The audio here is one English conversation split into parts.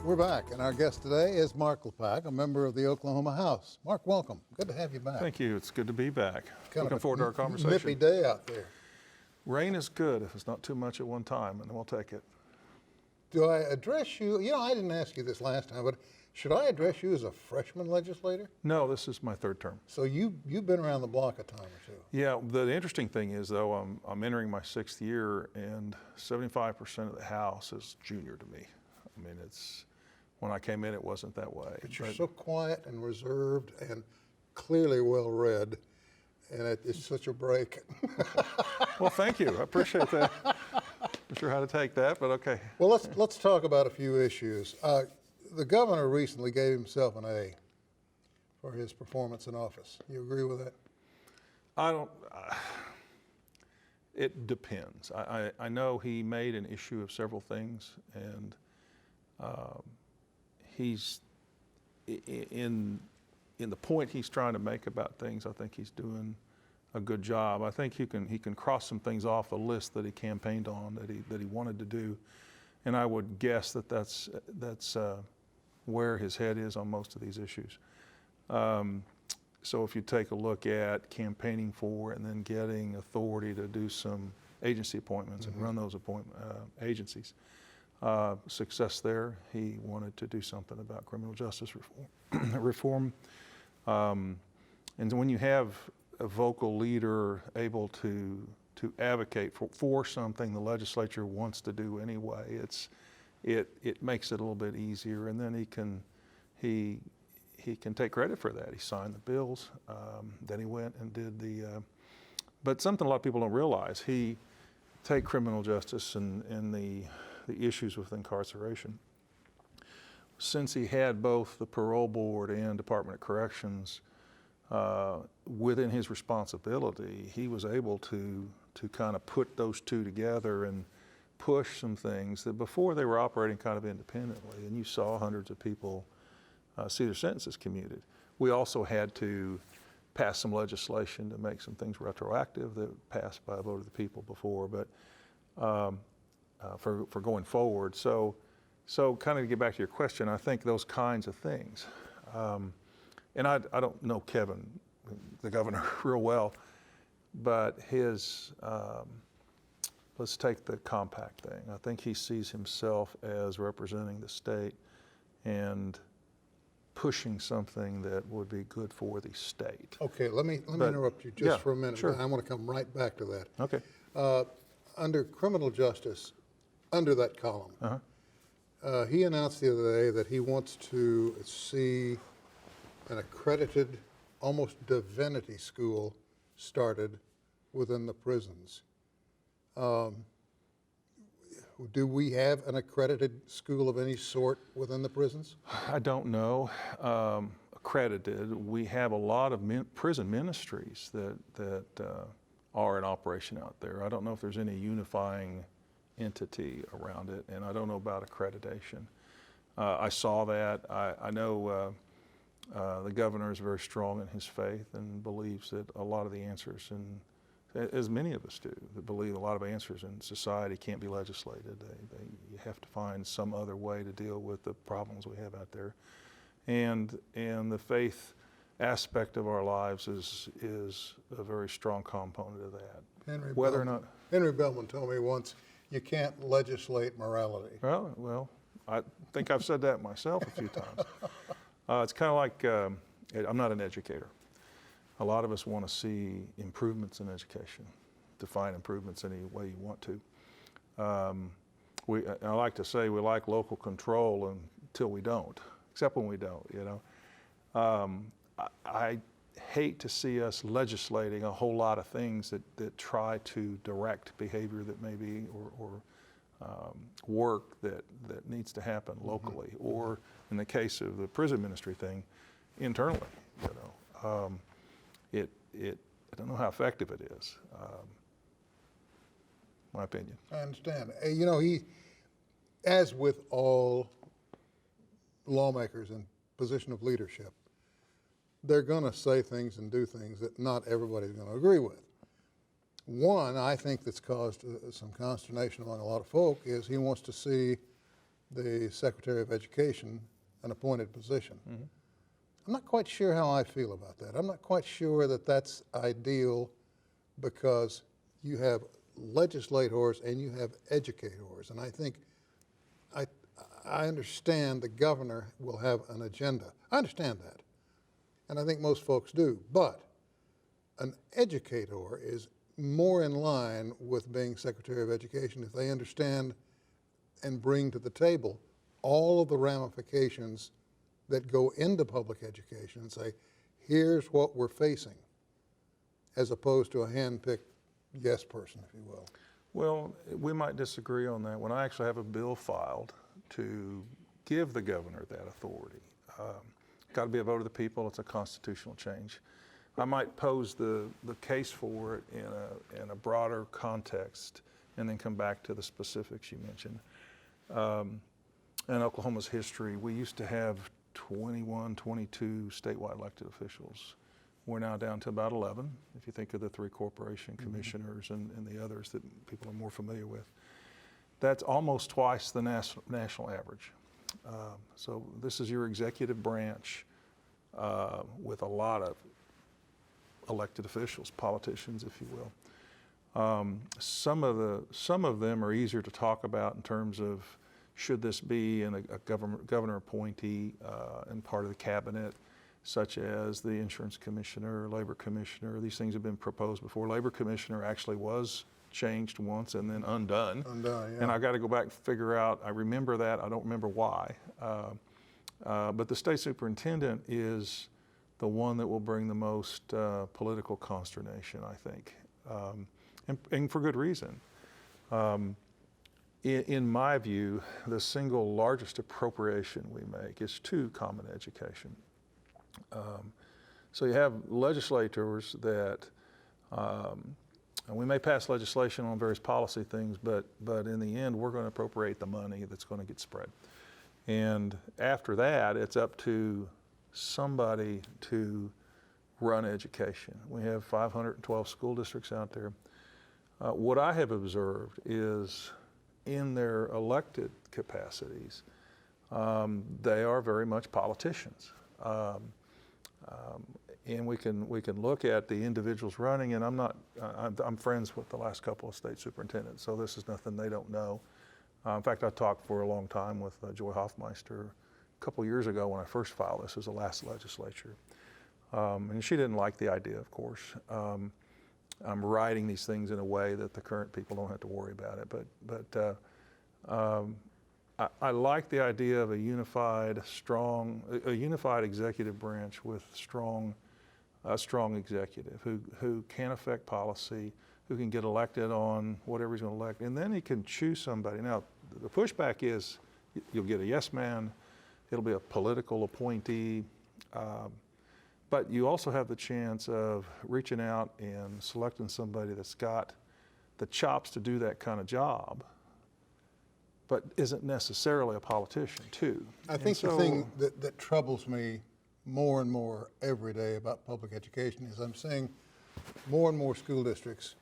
We're back, and our guest today is Mark Lepak, a member of the Oklahoma House. Mark, welcome. Good to have you back. Thank you. It's good to be back. Kind Looking forward to our conversation. Nippy day out there. Rain is good if it's not too much at one time, and we'll take it. Do I address you? You know, I didn't ask you this last time, but should I address you as a freshman legislator? No, this is my third term. So you've been around the block a time or two. Yeah, the interesting thing is, though, I'm entering my 6th year, and 75% of the House is junior to me. I mean, when I came in, it wasn't that way. But you're so quiet and reserved and clearly well-read, and it's such a break. Well, thank you. I appreciate that. Not sure how to take that, but okay. Well, let's talk about a few issues. The governor recently gave himself an A for his performance in office. You agree with that? I don't. It depends. I know he made an issue of several things, and he's in the point he's trying to make about things. I think he's doing a good job. I think he can cross some things off the list that he campaigned on that he wanted to do, and I would guess that's where his head is on most of these issues. So if you take a look at campaigning for and then getting authority to do some agency appointments and run those agencies, success there. He wanted to do something about criminal justice reform. And when you have a vocal leader able to advocate for something the legislature wants to do anyway, it makes it a little bit easier, and then he can take credit for that. He signed the bills, then he went and did but something a lot of people don't realize, he take criminal justice and the issues with incarceration. Since he had both the parole board and Department of Corrections within his responsibility, he was able to kind of put those two together and push some things that before they were operating kind of independently, and you saw hundreds of people see their sentences commuted. We also had to pass some legislation to make some things retroactive that passed by a vote of the people before, but for going forward. So kind of to get back to your question, I think those kinds of things, and I don't know Kevin, the governor, real well, but let's take the compact thing. I think he sees himself as representing the state and pushing something that would be good for the state. Okay, let me interrupt you just for a minute. Sure. I want to come right back to that. Okay. Under criminal justice, under that column, he announced the other day that he wants to see an accredited, almost divinity school started within the prisons. Do we have an accredited school of any sort within the prisons? I don't know. Accredited. We have a lot of prison ministries that are in operation out there. I don't know if there's any unifying entity around it, and I don't know about accreditation. I saw that. I know the governor is very strong in his faith and believes that a lot of the answers, and as many of us do, that believe a lot of answers in society can't be legislated. You have to find some other way to deal with the problems we have out there. And the faith aspect of our lives is a very strong component of that. Henry Bellman told me once, you can't legislate morality. Well, I think I've said that myself a few times. It's kind of like, I'm not an educator. A lot of us want to see improvements in education, define improvements any way you want to. I like to say we like local control until we don't, except when we don't, you know. I hate to see us legislating a whole lot of things that try to direct behavior that maybe, or work that needs to happen locally, or in the case of the prison ministry thing, internally, you know. I don't know how effective it is, my opinion. I understand. You know, as with all lawmakers in position of leadership, they're going to say things and do things that not everybody's going to agree with. One, I think that's caused some consternation among a lot of folk is he wants to see the Secretary of Education an appointed position. I'm not quite sure how I feel about that. I'm not quite sure that that's ideal, because you have legislators and you have educators. And I think, I understand the governor will have an agenda. I understand that. And I think most folks do. But an educator is more in line with being Secretary of Education if they understand and bring to the table all of the ramifications that go into public education and say, here's what we're facing, as opposed to a hand-picked yes person, if you will. Well, we might disagree on that one. I actually have a bill filed to give the governor that authority. Got to be a vote of the people. It's a constitutional change. I might pose the case for it in a broader context and then come back to the specifics you mentioned. In Oklahoma's history, we used to have 21, 22 statewide elected officials. We're now down to about 11, if you think of the 3 corporation commissioners and the others that people are more familiar with. That's almost twice the national average. So this is your executive branch with a lot of elected officials, politicians, if you will. Some of them are easier to talk about in terms of should this be a governor appointee and part of the cabinet, such as the insurance commissioner, labor commissioner. These things have been proposed before. Labor commissioner actually was changed once and then undone. Undone, yeah. And I got to go back and figure out, I remember that, I don't remember why. But the state superintendent is the one that will bring the most political consternation, I think, and for good reason. In my view, the single largest appropriation we make is to common education. So you have legislators that, and we may pass legislation on various policy things, but in the end, we're going to appropriate the money that's going to get spread. And after that, it's up to somebody to run education. We have 512 school districts out there. What I have observed is in their elected capacities, they are very much politicians. And we can look at the individuals running, and I'm friends with the last couple of state superintendents, so this is nothing they don't know. In fact, I talked for a long time with Joy Hoffmeister a couple years ago when I first filed this as the last legislature. And she didn't like the idea, of course. I'm writing these things in a way that the current people don't have to worry about it. But I like the idea of a unified executive branch with a strong executive who can affect policy, who can get elected on whatever he's going to elect, and then he can choose somebody. Now, the pushback is you'll get a yes man, it'll be a political appointee, but you also have the chance of reaching out and selecting somebody that's got the chops to do that kind of job, but isn't necessarily a politician too. I think the thing that troubles me more and more every day about public education is I'm seeing more and more school districts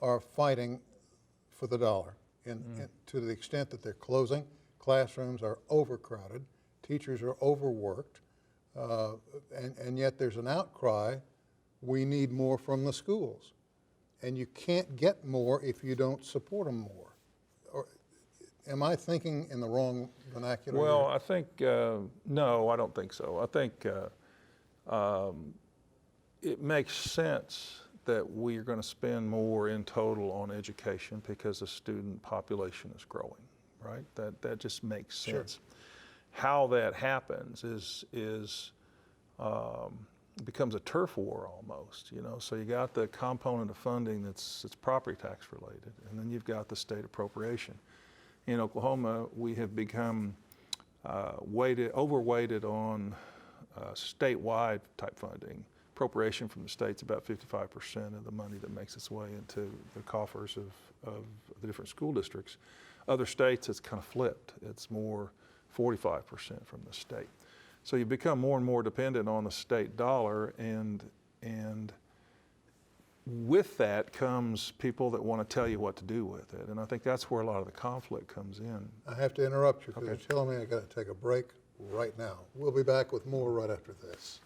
are fighting for the dollar, to the extent that they're closing. Classrooms are overcrowded, teachers are overworked, and yet there's an outcry, we need more from the schools. And you can't get more if you don't support them more. Or, am I thinking in the wrong vernacular? Well, here? I think, no, I don't think so. I think it makes sense that we are going to spend more in total on education because the student population is growing, right? That just makes sense. Sure. How that happens becomes a turf war almost, you know. So you got the component of funding that's property tax related, and then you've got the state appropriation. In Oklahoma, we have become overweighted on statewide type funding. Appropriation from the state's about 55% of the money that makes its way into the coffers of the different school districts. Other states, it's kind of flipped. It's more 45% from the state. So you become more and more dependent on the state dollar, and with that comes people that want to tell you what to do with it. And I think that's where a lot of the conflict comes in. I have to interrupt you because Okay. you're telling me I got to take a break right now. We'll be back with more right after this.